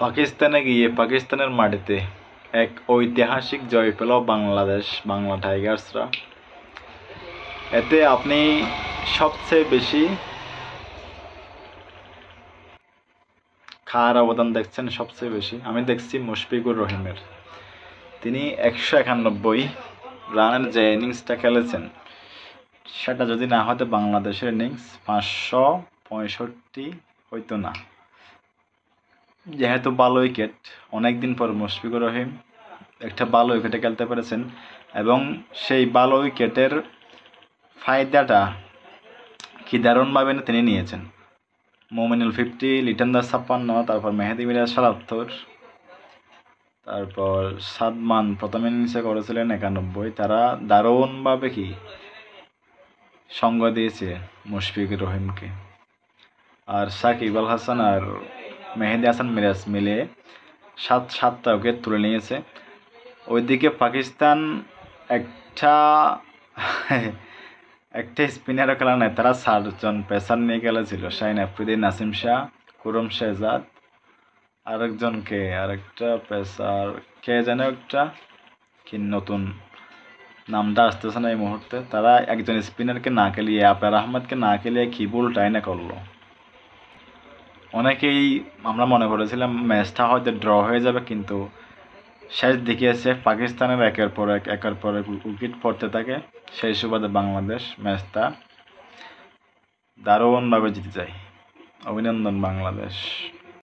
পাকিস্তানে গিয়ে পাকিস্তানের মাটিতে এক ঐতিহাসিক জয় পেল বাংলা টাইগার্সরা। এতে আপনি সবচেয়ে বেশি কার অবদান দেখছেন? সবচেয়ে বেশি আমি দেখছি মুশফিকুর রহিমের। তিনি 191 রানের যে ইনিংসটা খেলেছেন, সেটা যদি না হতো বাংলাদেশের ইনিংস 565 হইতো না। যেহেতু ভালো উইকেট, অনেকদিন পর মুশফিকুর রহিম একটা ভালো উইকেটে খেলতে পেরেছেন এবং সেই ভালো উইকেটের ফায়দাটা কি দারুণভাবে তিনি নিয়েছেন। মোমিনুল 50, লিটন দাস 56, তারপর মেহেদি মিরাজ 77, তারপর সাদমান প্রথম ইনিংসে করেছিলেন 91। তারা দারুণভাবে কি সঙ্গ দিয়েছে মুশফিকুর রহিমকে। আর সাকিব আল হাসান আর মেহেদি হাসান মিরাজ মিলে 7টা উইকেট তুলে নিয়েছে। ওইদিকে পাকিস্তান একটা স্পিনারও খেলা নেই, তারা 7জন পেসার নিয়ে খেলেছিল। শাহিন আফ্রিদি, নাসিম শাহ, কুরম শেহজাদ, আরেকটা পেসার কে যেন একটা কি নতুন নামটা আসতেছে না এই মুহূর্তে। তারা একজন স্পিনারকে না খেলিয়ে, আবরার আহমেদকে না খেলিয়ে কি ভুলটাই না করলো। অনেকেই আমরা মনে করেছিলাম ম্যাচটা হয়তো ড্র হয়ে যাবে, কিন্তু শেষ দিকে এসে পাকিস্তানের একের পর এক উইকেট পড়তে থাকে। সেই সুবাদে বাংলাদেশ ম্যাচটা দারুণভাবে জিতে যায়। অভিনন্দন বাংলাদেশ।